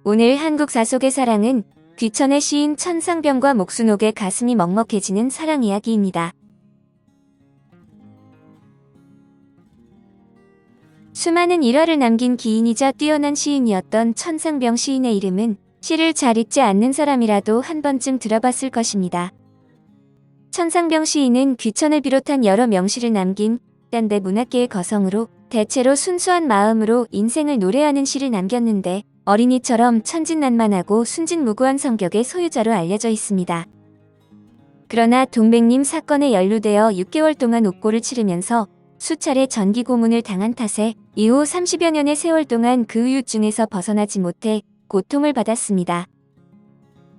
오늘 한국사 속의 사랑은 귀천의 시인 천상병과 목순옥의 가슴이 먹먹해지는 사랑 이야기입니다. 수많은 일화를 남긴 기인이자 뛰어난 시인이었던 천상병 시인의 이름은 시를 잘 읽지 않는 사람이라도 한 번쯤 들어봤을 것입니다. 천상병 시인은 귀천을 비롯한 여러 명시를 남긴 현대 문학계의 거성으로 대체로 순수한 마음으로 인생을 노래하는 시를 남겼는데 어린이처럼 천진난만하고 순진무구한 성격의 소유자로 알려져 있습니다. 그러나 동백님 사건에 연루되어 6개월 동안 옥고를 치르면서 수차례 전기 고문을 당한 탓에 이후 30여 년의 세월 동안 그 후유증에서 벗어나지 못해 고통을 받았습니다.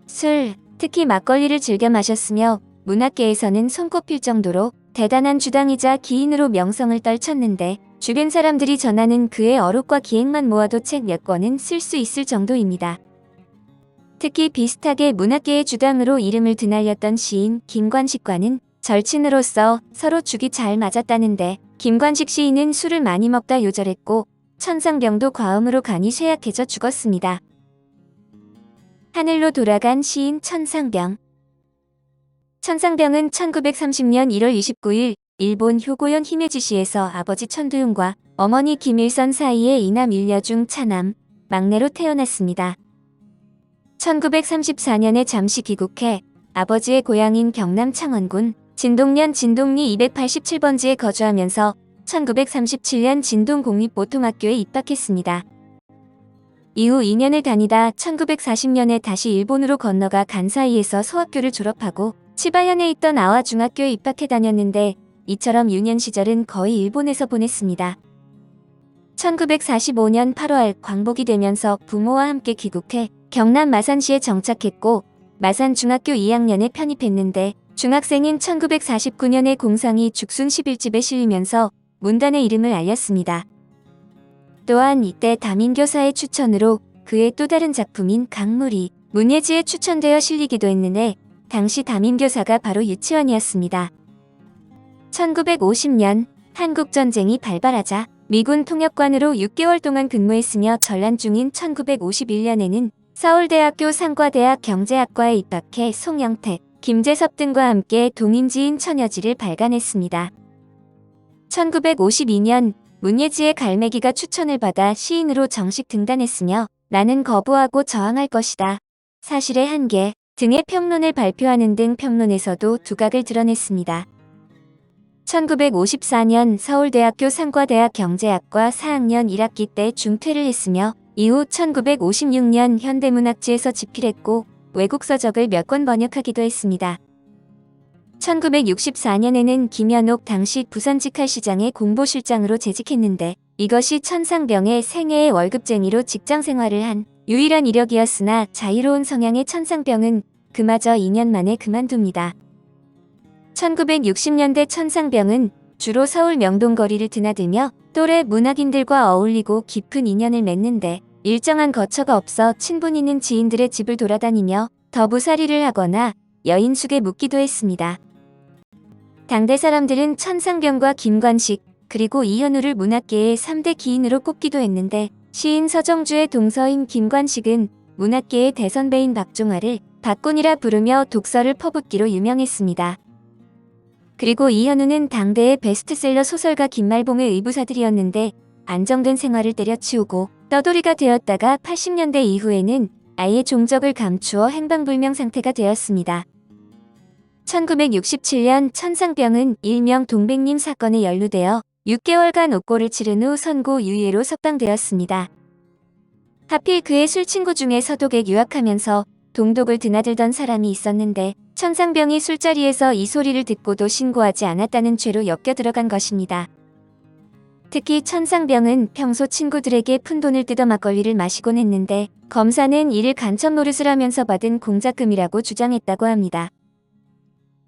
술, 특히 막걸리를 즐겨 마셨으며 문학계에서는 손꼽힐 정도로 대단한 주당이자 기인으로 명성을 떨쳤는데 주변 사람들이 전하는 그의 어록과 기행만 모아도 책 몇 권은 쓸 수 있을 정도입니다. 특히 비슷하게 문학계의 주당으로 이름을 드날렸던 시인 김관식과는 절친으로서 서로 죽이 잘 맞았다는데 김관식 시인은 술을 많이 먹다 요절했고 천상병도 과음으로 간이 쇠약해져 죽었습니다. 하늘로 돌아간 시인 천상병. 천상병은 1930년 1월 29일 일본 효고현 히메지시에서 아버지 천도윤과 어머니 김일선 사이의 이남 일녀 중 차남, 막내로 태어났습니다. 1934년에 잠시 귀국해 아버지의 고향인 경남 창원군 진동면 진동리 287번지에 거주하면서 1937년 진동공립보통학교에 입학했습니다. 이후 2년을 다니다 1940년에 다시 일본으로 건너가 간사이에서 소학교를 졸업하고 치바현에 있던 아와 중학교에 입학해 다녔는데 이처럼 유년 시절은 거의 일본에서 보냈습니다. 1945년 8월 광복이 되면서 부모와 함께 귀국해 경남 마산시에 정착했고 마산 중학교 2학년에 편입했는데 중학생인 1949년에 공상이 죽순 11집에 실리면서 문단의 이름을 알렸습니다. 또한 이때 담임교사의 추천으로 그의 또 다른 작품인 강물이 문예지에 추천되어 실리기도 했는데 당시 담임교사가 바로 유치원이었습니다. 1950년 한국전쟁이 발발하자 미군 통역관으로 6개월 동안 근무했으며 전란 중인 1951년에는 서울대학교 상과대학 경제학과에 입학해 송영택, 김재섭 등과 함께 동인지인 처녀지를 발간했습니다. 1952년 문예지의 갈매기가 추천을 받아 시인으로 정식 등단했으며 나는 거부하고 저항할 것이다. 사실의 한계 등의 평론을 발표하는 등 평론에서도 두각을 드러냈습니다. 1954년 서울대학교 상과대학 경제학과 4학년 1학기 때 중퇴를 했으며 이후 1956년 현대문학지에서 집필했고 외국 서적을 몇 권 번역하기도 했습니다. 1964년에는 김현옥 당시 부산직할시장의 공보실장으로 재직했는데 이것이 천상병의 생애의 월급쟁이로 직장생활을 한 유일한 이력이었으나 자유로운 성향의 천상병은 그마저 2년 만에 그만둡니다. 1960년대 천상병은 주로 서울 명동거리를 드나들며 또래 문학인들과 어울리고 깊은 인연을 맺는데 일정한 거처가 없어 친분 있는 지인들의 집을 돌아다니며 더부살이를 하거나 여인숙에 묻기도 했습니다. 당대 사람들은 천상병과 김관식 그리고 이현우를 문학계의 3대 기인으로 꼽기도 했는데 시인 서정주의 동서인 김관식은 문학계의 대선배인 박종화를 박군이라 부르며 독서를 퍼붓기로 유명했습니다. 그리고 이현우는 당대의 베스트셀러 소설가 김말봉의 의부사들이었는데 안정된 생활을 때려치우고 떠돌이가 되었다가 80년대 이후에는 아예 종적을 감추어 행방불명 상태가 되었습니다. 1967년 천상병은 일명 동백님 사건에 연루되어 6개월간 옥고를 치른 후 선고 유예로 석방되었습니다. 하필 그의 술친구 중에 서독에 유학하면서 동독을 드나들던 사람이 있었는데 천상병이 술자리에서 이 소리를 듣고도 신고하지 않았다는 죄로 엮여 들어간 것입니다. 특히 천상병은 평소 친구들에게 푼돈을 뜯어 막걸리를 마시곤 했는데 검사는 이를 간첩 노릇을 하면서 받은 공작금이라고 주장했다고 합니다.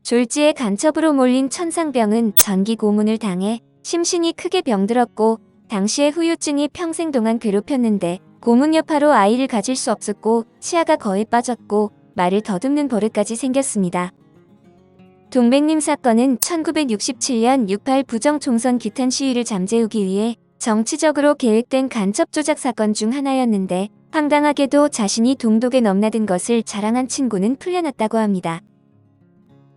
졸지에 간첩으로 몰린 천상병은 전기 고문을 당해 심신이 크게 병들었고 당시의 후유증이 평생 동안 괴롭혔는데 고문 여파로 아이를 가질 수 없었고 치아가 거의 빠졌고 말을 더듬는 버릇까지 생겼습니다. 동백님 사건은 1967년 6.8 부정총선 규탄 시위를 잠재우기 위해 정치적으로 계획된 간첩 조작 사건 중 하나였는데 황당하게도 자신이 동독에 넘나든 것을 자랑한 친구는 풀려났다고 합니다.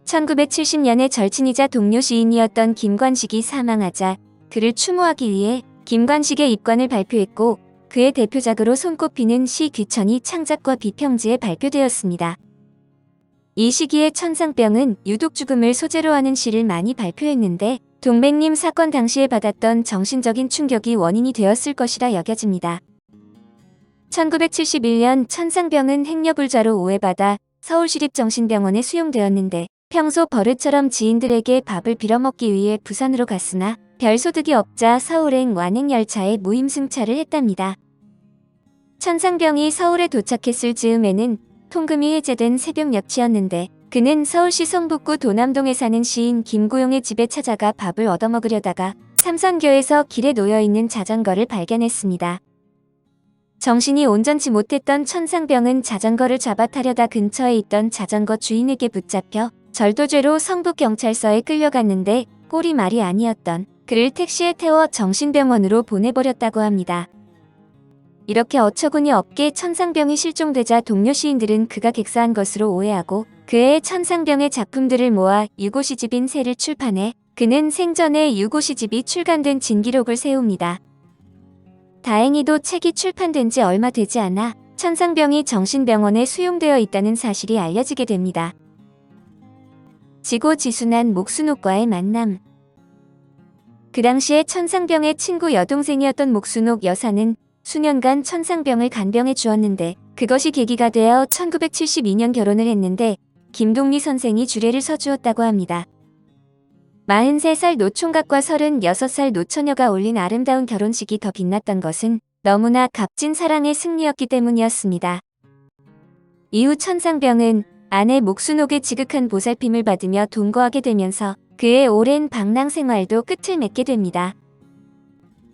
1970년에 절친이자 동료 시인이었던 김관식이 사망하자 그를 추모하기 위해 김관식의 입관을 발표했고 그의 대표작으로 손꼽히는 시 귀천이 창작과 비평지에 발표되었습니다. 이 시기에 천상병은 유독 죽음을 소재로 하는 시를 많이 발표했는데 동백님 사건 당시에 받았던 정신적인 충격이 원인이 되었을 것이라 여겨집니다. 1971년 천상병은 행여불자로 오해받아 서울시립정신병원에 수용되었는데 평소 버릇처럼 지인들에게 밥을 빌어먹기 위해 부산으로 갔으나 별 소득이 없자 서울행 완행열차에 무임승차를 했답니다. 천상병이 서울에 도착했을 즈음에는 통금이 해제된 새벽녘이었는데 그는 서울시 성북구 도남동에 사는 시인 김고용의 집에 찾아가 밥을 얻어먹으려다가 삼선교에서 길에 놓여있는 자전거를 발견했습니다. 정신이 온전치 못했던 천상병은 자전거를 잡아 타려다 근처에 있던 자전거 주인에게 붙잡혀 절도죄로 성북경찰서에 끌려갔는데 꼴이 말이 아니었던 그를 택시에 태워 정신병원으로 보내버렸다고 합니다. 이렇게 어처구니 없게 천상병이 실종되자 동료 시인들은 그가 객사한 것으로 오해하고 그의 천상병의 작품들을 모아 유고시집인 새를 출판해 그는 생전에 유고시집이 출간된 진기록을 세웁니다. 다행히도 책이 출판된 지 얼마 되지 않아 천상병이 정신병원에 수용되어 있다는 사실이 알려지게 됩니다. 지고지순한 목순옥과의 만남. 그 당시에 천상병의 친구 여동생이었던 목순옥 여사는 수년간 천상병을 간병해 주었는데 그것이 계기가 되어 1972년 결혼을 했는데 김동리 선생이 주례를 서주었다고 합니다. 43살 노총각과 36살 노처녀가 올린 아름다운 결혼식이 더 빛났던 것은 너무나 값진 사랑의 승리였기 때문이었습니다. 이후 천상병은 아내 목순옥의 지극한 보살핌을 받으며 동거하게 되면서 그의 오랜 방랑 생활도 끝을 맺게 됩니다.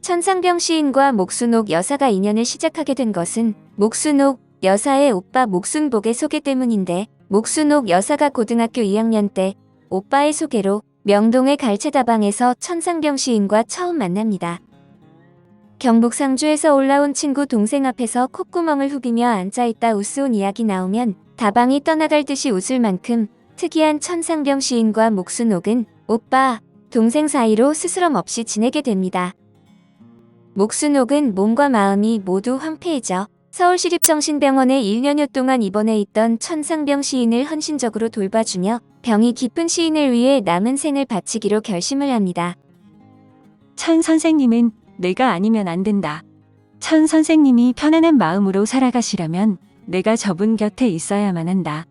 천상병 시인과 목순옥 여사가 인연을 시작하게 된 것은 목순옥 여사의 오빠 목순복의 소개 때문인데 목순옥 여사가 고등학교 2학년 때 오빠의 소개로 명동의 갈채다방에서 천상병 시인과 처음 만납니다. 경북 상주에서 올라온 친구 동생 앞에서 콧구멍을 후비며 앉아있다 우스운 이야기 나오면 다방이 떠나갈 듯이 웃을 만큼 특이한 천상병 시인과 목순옥은 오빠, 동생 사이로 스스럼 없이 지내게 됩니다. 목순옥은 몸과 마음이 모두 황폐해져 서울시립정신병원에 1년여 동안 입원해 있던 천상병 시인을 헌신적으로 돌봐주며 병이 깊은 시인을 위해 남은 생을 바치기로 결심을 합니다. 천 선생님은 내가 아니면 안 된다. 천 선생님이 편안한 마음으로 살아가시려면 내가 저분 곁에 있어야만 한다.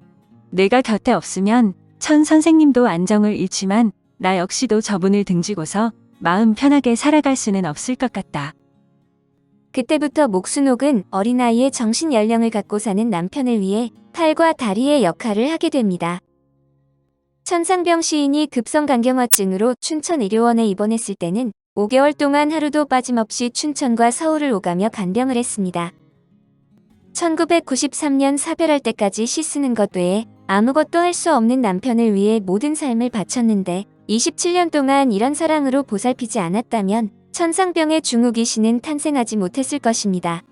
내가 곁에 없으면 천 선생님도 안정을 잃지만 나 역시도 저분을 등지고서 마음 편하게 살아갈 수는 없을 것 같다. 그때부터 목순옥은 어린아이의 정신연령을 갖고 사는 남편을 위해 팔과 다리의 역할을 하게 됩니다. 천상병 시인이 급성간경화증으로 춘천의료원에 입원했을 때는 5개월 동안 하루도 빠짐없이 춘천과 서울을 오가며 간병을 했습니다. 1993년 사별할 때까지 시 쓰는 것 외에 아무것도 할 수 없는 남편을 위해 모든 삶을 바쳤는데 27년 동안 이런 사랑으로 보살피지 않았다면 천상병의 중후귀신은 탄생하지 못했을 것입니다.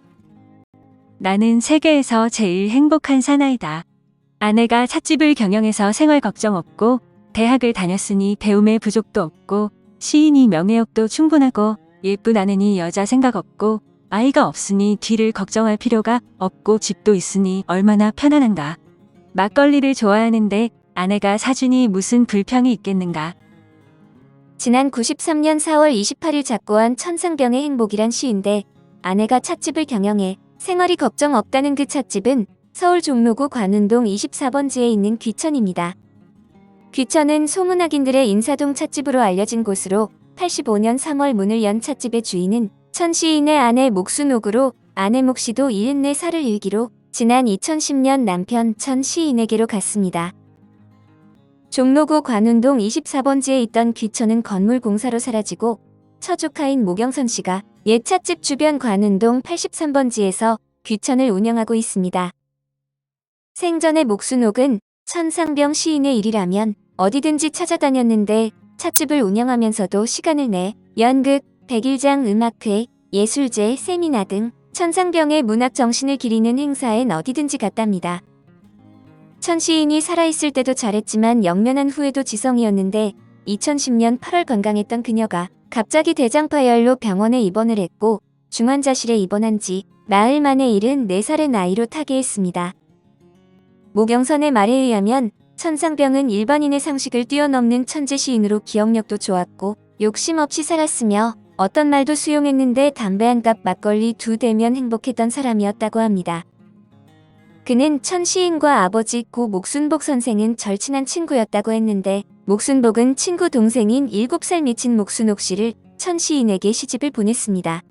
나는 세계에서 제일 행복한 사나이다. 아내가 찻집을 경영해서 생활 걱정 없고 대학을 다녔으니 배움에 부족도 없고 시인이 명예욕도 충분하고 예쁜 아내니 여자 생각 없고 아이가 없으니 뒤를 걱정할 필요가 없고 집도 있으니 얼마나 편안한가. 막걸리를 좋아하는데 아내가 사주니 무슨 불평이 있겠는가. 지난 93년 4월 28일 작고한 천상병의 행복이란 시인데 아내가 찻집을 경영해 생활이 걱정 없다는 그 찻집은 서울 종로구 관운동 24번지에 있는 귀천입니다. 귀천은 소문악인들의 인사동 찻집으로 알려진 곳으로 85년 3월 문을 연 찻집의 주인은 천 시인의 아내 목순옥으로 아내 목씨도 74살을 일기로 지난 2010년 남편 천 시인에게로 갔습니다. 종로구 관운동 24번지에 있던 귀천은 건물 공사로 사라지고 처조카인 모경선 씨가 옛 찻집 주변 관운동 83번지에서 귀천을 운영하고 있습니다. 생전의 목순옥은 천상병 시인의 일이라면 어디든지 찾아다녔는데 찻집을 운영하면서도 시간을 내 연극, 백일장 음악회, 예술제, 세미나 등 천상병의 문학 정신을 기리는 행사엔 어디든지 갔답니다. 천 시인이 살아있을 때도 잘했지만 영면한 후에도 지성이었는데 2010년 8월 건강했던 그녀가 갑자기 대장파열로 병원에 입원을 했고 중환자실에 입원한 지 나흘 만에 74살의 나이로 타계했습니다. 모경선의 말에 의하면 천상병은 일반인의 상식을 뛰어넘는 천재 시인으로 기억력도 좋았고 욕심 없이 살았으며 어떤 말도 수용했는데 담배 한 갑 막걸리 2대면 행복했던 사람이었다고 합니다. 그는 천 시인과 아버지 고 목순복 선생은 절친한 친구였다고 했는데 목순복은 친구 동생인 7살 미친 목순옥 씨를 천 시인에게 시집을 보냈습니다.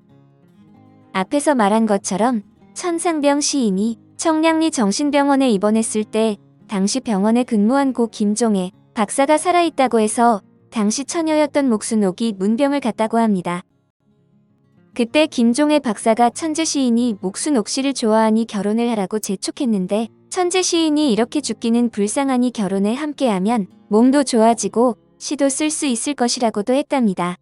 앞에서 말한 것처럼 천상병 시인이 청량리 정신병원에 입원했을 때 당시 병원에 근무한 고 김종애 박사가 살아있다고 해서 당시 처녀였던 목순옥이 문병을 갔다고 합니다. 그때 김종애 박사가 천재 시인이 목순옥 씨를 좋아하니 결혼을 하라고 재촉했는데 천재 시인이 이렇게 죽기는 불쌍하니 결혼에 함께하면 몸도 좋아지고 시도 쓸 수 있을 것이라고도 했답니다.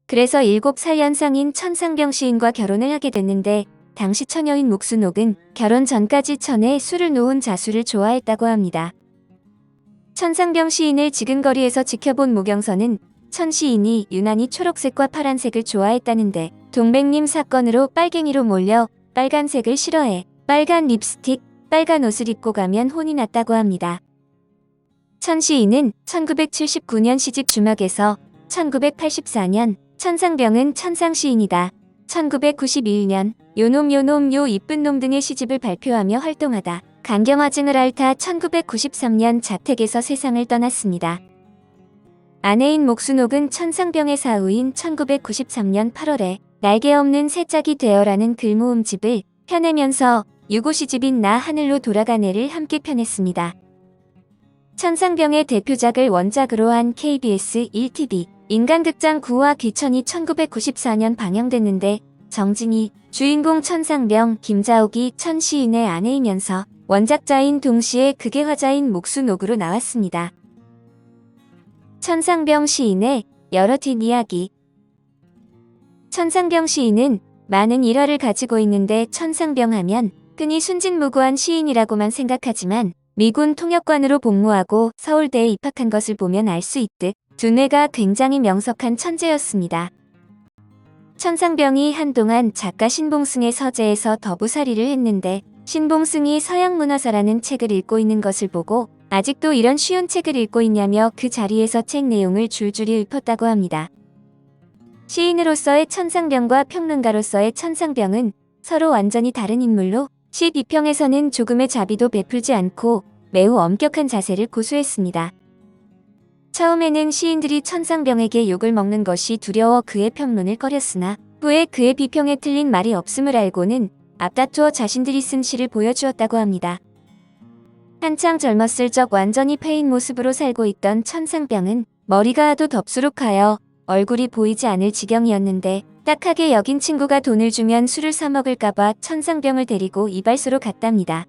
그래서 7살 연상인 천상병 시인과 결혼을 하게 됐는데 당시 처녀인 목순옥은 결혼 전까지 천에 술을 놓은 자수를 좋아했다고 합니다. 천상병 시인을 지근거리에서 지켜본 모경선은 천 시인이 유난히 초록색과 파란색을 좋아했다는데 동백님 사건으로 빨갱이로 몰려 빨간색을 싫어해 빨간 립스틱, 빨간 옷을 입고 가면 혼이 났다고 합니다. 천 시인은 1979년 시집 주막에서 1984년 천상병은 천상시인이다. 1991년 요놈 요놈 요 이쁜 놈 등의 시집을 발표하며 활동하다 간경화증을 앓다 1993년 자택에서 세상을 떠났습니다. 아내인 목순옥은 천상병의 사후인 1993년 8월에 날개 없는 새짝이 되어라는 글모음집을 펴내면서 유고 시집인 나 하늘로 돌아가네를 함께 펴냈습니다. 천상병의 대표작을 원작으로 한 KBS 1TV 인간극장 9화 귀천이 1994년 방영됐는데 정진이 주인공 천상병, 김자옥이 천 시인의 아내이면서 원작자인 동시에 극의 화자인 목순옥으로 나왔습니다. 천상병 시인의 여러 뒷이야기. 천상병 시인은 많은 일화를 가지고 있는데 천상병 하면 흔히 순진무구한 시인이라고만 생각하지만 미군 통역관으로 복무하고 서울대에 입학한 것을 보면 알 수 있듯 두뇌가 굉장히 명석한 천재였습니다. 천상병이 한동안 작가 신봉승의 서재에서 더부살이를 했는데 신봉승이 서양문화사라는 책을 읽고 있는 것을 보고 아직도 이런 쉬운 책을 읽고 있냐며 그 자리에서 책 내용을 줄줄이 읊었다고 합니다. 시인으로서의 천상병과 평론가로서의 천상병은 서로 완전히 다른 인물로 시 비평에서는 조금의 자비도 베풀지 않고 매우 엄격한 자세를 고수했습니다. 처음에는 시인들이 천상병에게 욕을 먹는 것이 두려워 그의 평론을 꺼렸으나 후에 그의 비평에 틀린 말이 없음을 알고는 앞다투어 자신들이 쓴 시를 보여주었다고 합니다. 한창 젊었을 적 완전히 패인 모습으로 살고 있던 천상병은 머리가 하도 덥수룩하여 얼굴이 보이지 않을 지경이었는데 딱하게 여긴 친구가 돈을 주면 술을 사 먹을까봐 천상병을 데리고 이발소로 갔답니다.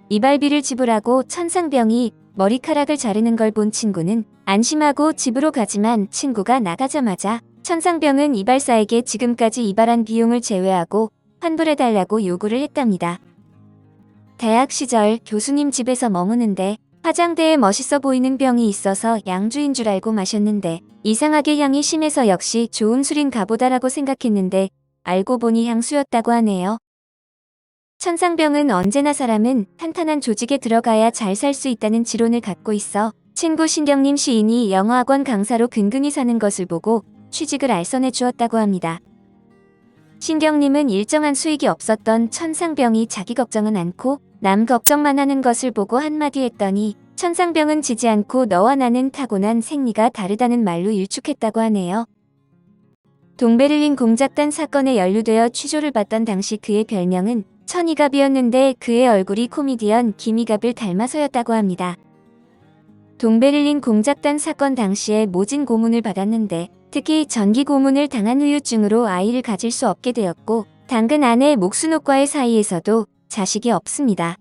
이발비를 지불하고 천상병이 머리카락을 자르는 걸 본 친구는 안심하고 집으로 가지만 친구가 나가자마자 천상병은 이발사에게 지금까지 이발한 비용을 제외하고 환불해달라고 요구를 했답니다. 대학 시절 교수님 집에서 머무는데 화장대에 멋있어 보이는 병이 있어서 양주인 줄 알고 마셨는데 이상하게 향이 심해서 역시 좋은 술인가 보다라고 생각했는데 알고 보니 향수였다고 하네요. 천상병은 언제나 사람은 탄탄한 조직에 들어가야 잘 살 수 있다는 지론을 갖고 있어 친구 신경님 시인이 영어학원 강사로 근근히 사는 것을 보고 취직을 알선해 주었다고 합니다. 신경님은 일정한 수익이 없었던 천상병이 자기 걱정은 않고 남 걱정만 하는 것을 보고 한마디 했더니 천상병은 지지 않고 너와 나는 타고난 생리가 다르다는 말로 일축했다고 하네요. 동베를린 공작단 사건에 연루되어 취조를 받던 당시 그의 별명은 천이갑이었는데 그의 얼굴이 코미디언 김이갑을 닮아서였다고 합니다. 동베를린 공작단 사건 당시에 모진 고문을 받았는데 특히 전기 고문을 당한 후유증으로 아이를 가질 수 없게 되었고 당근 아내 목순옥과의 사이에서도 자식이 없습니다.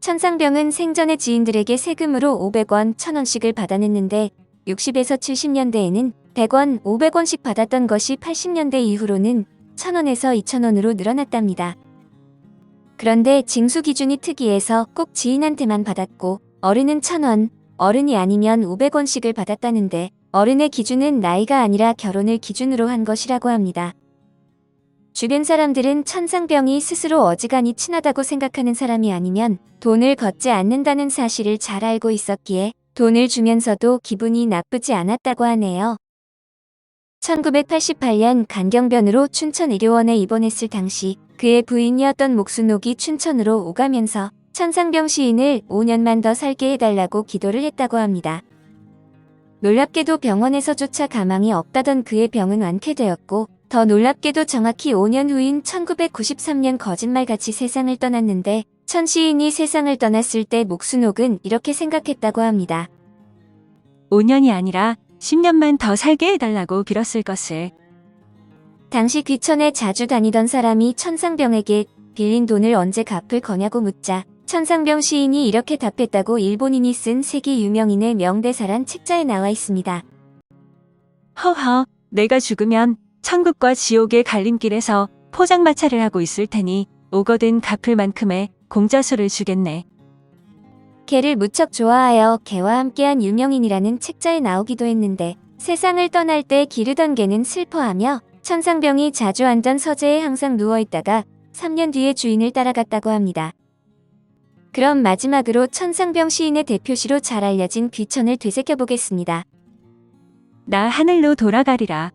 천상병은 생전에 지인들에게 세금으로 500원, 1000원씩을 받아냈는데 60에서 70년대에는 100원, 500원씩 받았던 것이 80년대 이후로는 1,000원에서 2,000원으로 늘어났답니다. 그런데 징수 기준이 특이해서 꼭 지인한테만 받았고 어른은 1,000원, 어른이 아니면 500원씩을 받았다는데 어른의 기준은 나이가 아니라 결혼을 기준으로 한 것이라고 합니다. 주변 사람들은 천상병이 스스로 어지간히 친하다고 생각하는 사람이 아니면 돈을 걷지 않는다는 사실을 잘 알고 있었기에 돈을 주면서도 기분이 나쁘지 않았다고 하네요. 1988년 간경변으로 춘천의료원에 입원했을 당시 그의 부인이었던 목순옥이 춘천으로 오가면서 천상병 시인을 5년만 더 살게 해달라고 기도를 했다고 합니다. 놀랍게도 병원에서조차 가망이 없다던 그의 병은 완쾌되었고 더 놀랍게도 정확히 5년 후인 1993년 거짓말같이 세상을 떠났는데 천 시인이 세상을 떠났을 때 목순옥은 이렇게 생각했다고 합니다. 5년이 아니라 10년만 더 살게 해달라고 빌었을 것을. 당시 귀천에 자주 다니던 사람이 천상병에게 빌린 돈을 언제 갚을 거냐고 묻자 천상병 시인이 이렇게 답했다고 일본인이 쓴 세계 유명인의 명대사란 책자에 나와 있습니다. 허허, 내가 죽으면 천국과 지옥의 갈림길에서 포장마차를 하고 있을 테니 오거든 갚을 만큼의 공짜수를 주겠네. 개를 무척 좋아하여 개와 함께한 유명인이라는 책자에 나오기도 했는데 세상을 떠날 때 기르던 개는 슬퍼하며 천상병이 자주 앉던 서재에 항상 누워있다가 3년 뒤에 주인을 따라갔다고 합니다. 그럼 마지막으로 천상병 시인의 대표시로 잘 알려진 귀천을 되새겨보겠습니다. 나 하늘로 돌아가리라.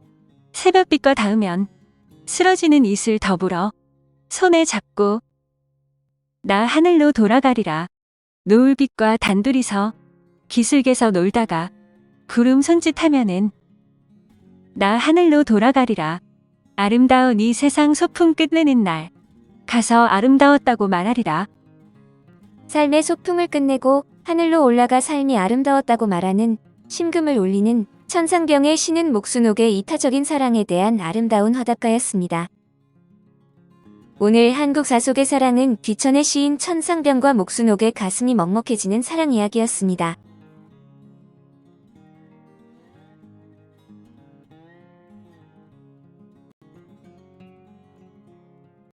새벽빛과 닿으면 쓰러지는 이슬 더불어 손에 잡고 나 하늘로 돌아가리라. 노을빛과 단둘이서 기슭에서 놀다가 구름 손짓하면은 나 하늘로 돌아가리라. 아름다운 이 세상 소풍 끝내는 날 가서 아름다웠다고 말하리라. 삶의 소풍을 끝내고 하늘로 올라가 삶이 아름다웠다고 말하는 심금을 울리는 천상병의 시는 목순옥의 이타적인 사랑에 대한 아름다운 화답가였습니다. 오늘 한국 사속의 사랑은 귀천의 시인 천상병과 목순옥의 가슴이 먹먹해지는 사랑 이야기였습니다.